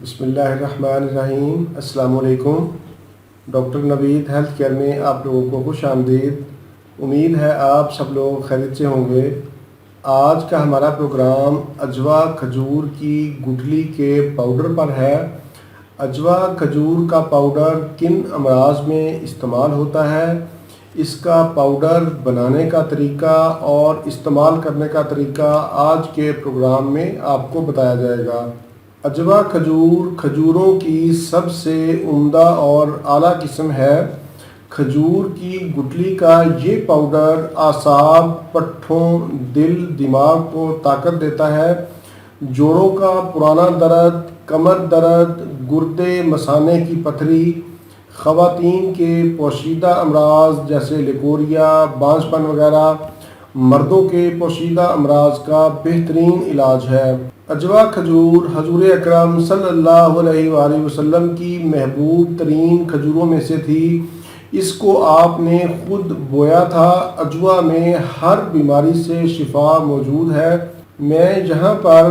بسم اللہ الرحمن الرحیم۔ السلام علیکم۔ ڈاکٹر نوید ہیلتھ کیئر میں آپ لوگوں کو خوش آمدید۔ امید ہے آپ سب لوگ خیریت سے ہوں گے۔ آج کا ہمارا پروگرام اجوا کھجور کی گٹھلی کے پاؤڈر پر ہے۔ اجوا کھجور کا پاؤڈر کن امراض میں استعمال ہوتا ہے، اس کا پاؤڈر بنانے کا طریقہ اور استعمال کرنے کا طریقہ آج کے پروگرام میں آپ کو بتایا جائے گا۔ اجوا کھجور کھجوروں کی سب سے عمدہ اور اعلیٰ قسم ہے۔ کھجور کی گٹھلی کا یہ پاؤڈر اعصاب، پٹھوں، دل، دماغ کو طاقت دیتا ہے۔ جوڑوں کا پرانا درد، کمر درد، گردے مثانے کی پتھری، خواتین کے پوشیدہ امراض جیسے لیکوریا، بانجھ پن وغیرہ، مردوں کے پوشیدہ امراض کا بہترین علاج ہے۔ اجوا کھجور حضور اکرم صلی اللہ علیہ وآلہ وسلم کی محبوب ترین کھجوروں میں سے تھی۔ اس کو آپ نے خود بویا تھا۔ اجوا میں ہر بیماری سے شفا موجود ہے۔ میں یہاں پر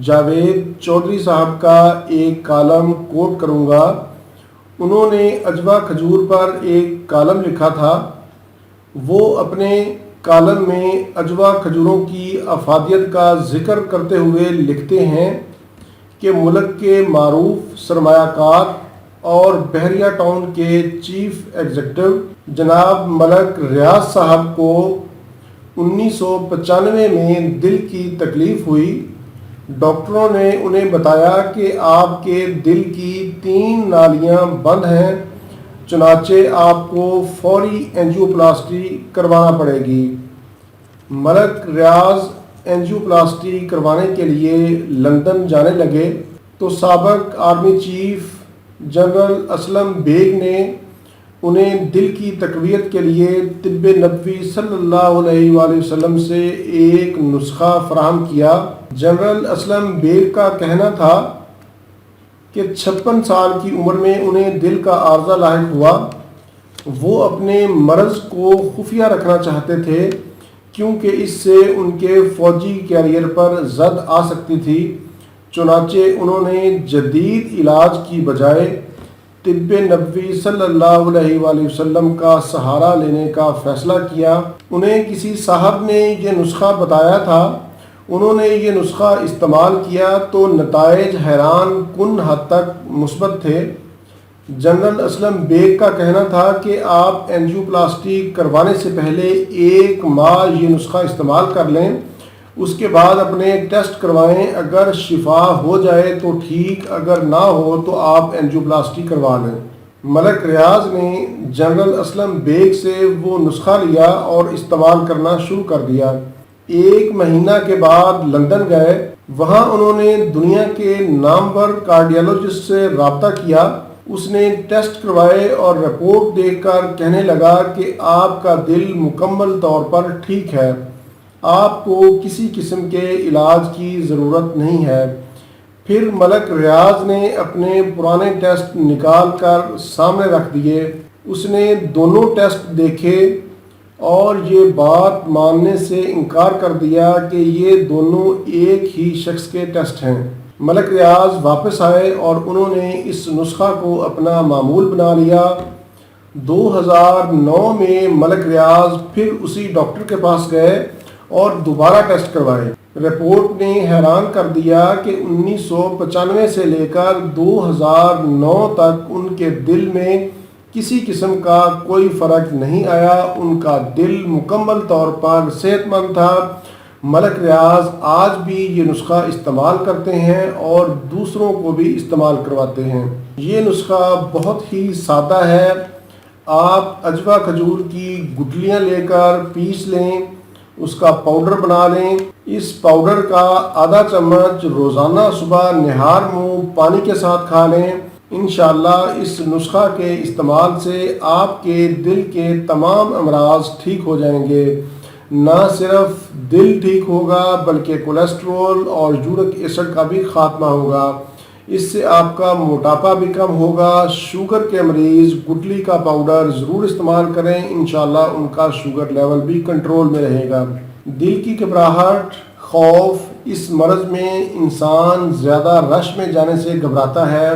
جاوید چودھری صاحب کا ایک کالم کوٹ کروں گا۔ انہوں نے اجوا کھجور پر ایک کالم لکھا تھا۔ وہ اپنے کالم میں اجوا کھجوروں کی افادیت کا ذکر کرتے ہوئے لکھتے ہیں کہ ملک کے معروف سرمایہ کار اور بحریہ ٹاؤن کے چیف ایگزیکٹو جناب ملک ریاض صاحب کو 1995 میں دل کی تکلیف ہوئی۔ ڈاکٹروں نے انہیں بتایا کہ آپ کے دل کی 3 نالیاں بند ہیں، چنانچہ آپ کو فوری اینجیوپلاسٹی کروانا پڑے گی۔ ملک ریاض اینجیوپلاسٹی کروانے کے لیے لندن جانے لگے تو سابق army chief general Aslam Beg نے انہیں دل کی تقویت کے لیے طب نبوی صلی اللہ علیہ وآلہ وسلم سے ایک نسخہ فراہم کیا۔ جنرل اسلم بیگ کا کہنا تھا کہ 56 سال کی عمر میں انہیں دل کا عارضہ لاحق ہوا۔ وہ اپنے مرض کو خفیہ رکھنا چاہتے تھے کیونکہ اس سے ان کے فوجی کیریئر پر زد آ سکتی تھی۔ چنانچہ انہوں نے جدید علاج کی بجائے طب نبوی صلی اللہ علیہ وآلہ وسلم کا سہارا لینے کا فیصلہ کیا۔ انہیں کسی صاحب نے یہ نسخہ بتایا تھا۔ انہوں نے یہ نسخہ استعمال کیا تو نتائج حیران کن حد تک مثبت تھے۔ جنرل اسلم بیگ کا کہنا تھا کہ آپ اینجیوپلاسٹی کروانے سے پہلے 1 ماہ یہ نسخہ استعمال کر لیں، اس کے بعد اپنے ٹیسٹ کروائیں۔ اگر شفا ہو جائے تو ٹھیک، اگر نہ ہو تو آپ اینجیوپلاسٹی کروا لیں۔ ملک ریاض نے جنرل اسلم بیگ سے وہ نسخہ لیا اور استعمال کرنا شروع کر دیا۔ 1 مہینہ کے بعد لندن گئے۔ وہاں انہوں نے دنیا کے نامور کارڈیالوجسٹ سے رابطہ کیا۔ اس نے ٹیسٹ کروائے اور رپورٹ دیکھ کر کہنے لگا کہ آپ کا دل مکمل طور پر ٹھیک ہے، آپ کو کسی قسم کے علاج کی ضرورت نہیں ہے۔ پھر ملک ریاض نے اپنے پرانے ٹیسٹ نکال کر سامنے رکھ دیے۔ اس نے دونوں ٹیسٹ دیکھے اور یہ بات ماننے سے انکار کر دیا کہ یہ دونوں ایک ہی شخص کے ٹیسٹ ہیں۔ ملک ریاض واپس آئے اور انہوں نے اس نسخہ کو اپنا معمول بنا لیا۔ 2009 میں ملک ریاض پھر اسی ڈاکٹر کے پاس گئے اور دوبارہ ٹیسٹ کروائے۔ رپورٹ نے حیران کر دیا کہ 1995 سے لے کر 2009 تک ان کے دل میں کسی قسم کا کوئی فرق نہیں آیا۔ ان کا دل مکمل طور پر صحت مند تھا۔ ملک ریاض آج بھی یہ نسخہ استعمال کرتے ہیں اور دوسروں کو بھی استعمال کرواتے ہیں۔ یہ نسخہ بہت ہی سادہ ہے۔ آپ اجوا کھجور کی گٹھلیاں لے کر پیس لیں، اس کا پاؤڈر بنا لیں۔ اس پاؤڈر کا آدھا چمچ روزانہ صبح نہار منہ پانی کے ساتھ کھا لیں۔ انشاءاللہ اس نسخہ کے استعمال سے آپ کے دل کے تمام امراض ٹھیک ہو جائیں گے۔ نہ صرف دل ٹھیک ہوگا بلکہ کولیسٹرول اور یورک ایسڈ کا بھی خاتمہ ہوگا۔ اس سے آپ کا موٹاپا بھی کم ہوگا۔ شوگر کے مریض گٹھلی کا پاؤڈر ضرور استعمال کریں، انشاءاللہ ان کا شوگر لیول بھی کنٹرول میں رہے گا۔ دل کی گھبراہٹ، خوف، اس مرض میں انسان زیادہ رش میں جانے سے گھبراتا ہے،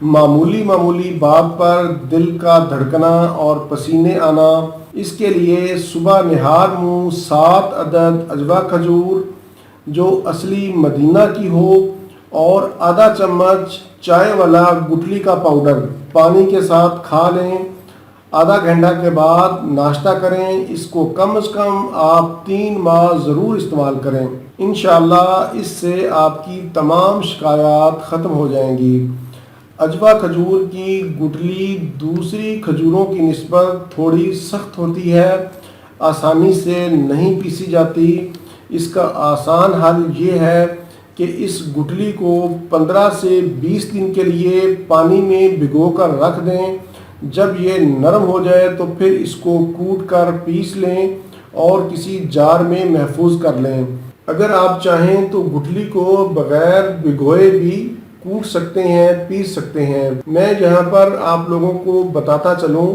معمولی بات پر دل کا دھڑکنا اور پسینے آنا۔ اس کے لیے صبح نہار منہ 7 عدد عجوا کھجور جو اصلی مدینہ کی ہو اور آدھا چمچ چائے والا گٹلی کا پاؤڈر پانی کے ساتھ کھا لیں۔ آدھا گھنٹہ کے بعد ناشتہ کریں۔ اس کو کم از کم آپ 3 ماہ ضرور استعمال کریں۔ انشاءاللہ اس سے آپ کی تمام شکایات ختم ہو جائیں گی۔ عجوا کھجور کی گٹلی دوسری کھجوروں کی نسبت تھوڑی سخت ہوتی ہے، آسانی سے نہیں پیسی جاتی۔ اس کا آسان حل یہ ہے کہ اس گٹلی کو 15 سے 20 دن کے لیے پانی میں بھگو کر رکھ دیں۔ جب یہ نرم ہو جائے تو پھر اس کو کوٹ کر پیس لیں اور کسی جار میں محفوظ کر لیں۔ اگر آپ چاہیں تو گٹلی کو بغیر بھگوئے بھی کوٹ سکتے ہیں، پیس سکتے ہیں۔ میں یہاں پر آپ لوگوں کو بتاتا چلوں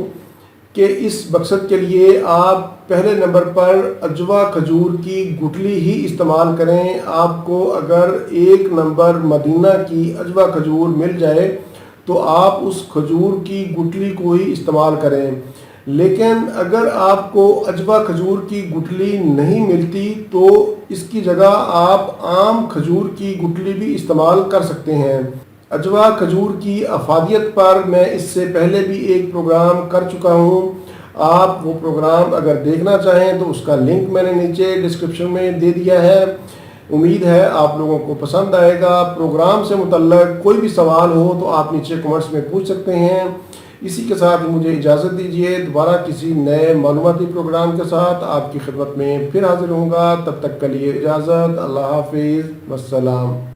کہ اس مقصد کے لیے آپ پہلے نمبر پر عجوا کھجور کی گٹلی ہی استعمال کریں۔ آپ کو اگر 1 نمبر مدینہ کی عجوا کھجور مل جائے تو آپ اس کھجور کی گٹلی کو ہی استعمال کریں، لیکن اگر آپ کو عجوا کھجور کی گٹلی نہیں ملتی تو اس کی جگہ آپ عام کھجور کی گٹلی بھی استعمال کر سکتے ہیں۔ عجوا کھجور کی افادیت پر میں اس سے پہلے بھی ایک پروگرام کر چکا ہوں۔ آپ وہ پروگرام اگر دیکھنا چاہیں تو اس کا لنک میں نے نیچے ڈسکرپشن میں دے دیا ہے۔ امید ہے آپ لوگوں کو پسند آئے گا۔ پروگرام سے متعلق کوئی بھی سوال ہو تو آپ نیچے کمنٹس میں پوچھ سکتے ہیں۔ اسی کے ساتھ مجھے اجازت دیجیے، دوبارہ کسی نئے معلوماتی پروگرام کے ساتھ آپ کی خدمت میں پھر حاضر ہوں گا۔ تب تک کے لیے اجازت، اللہ حافظ، والسلام۔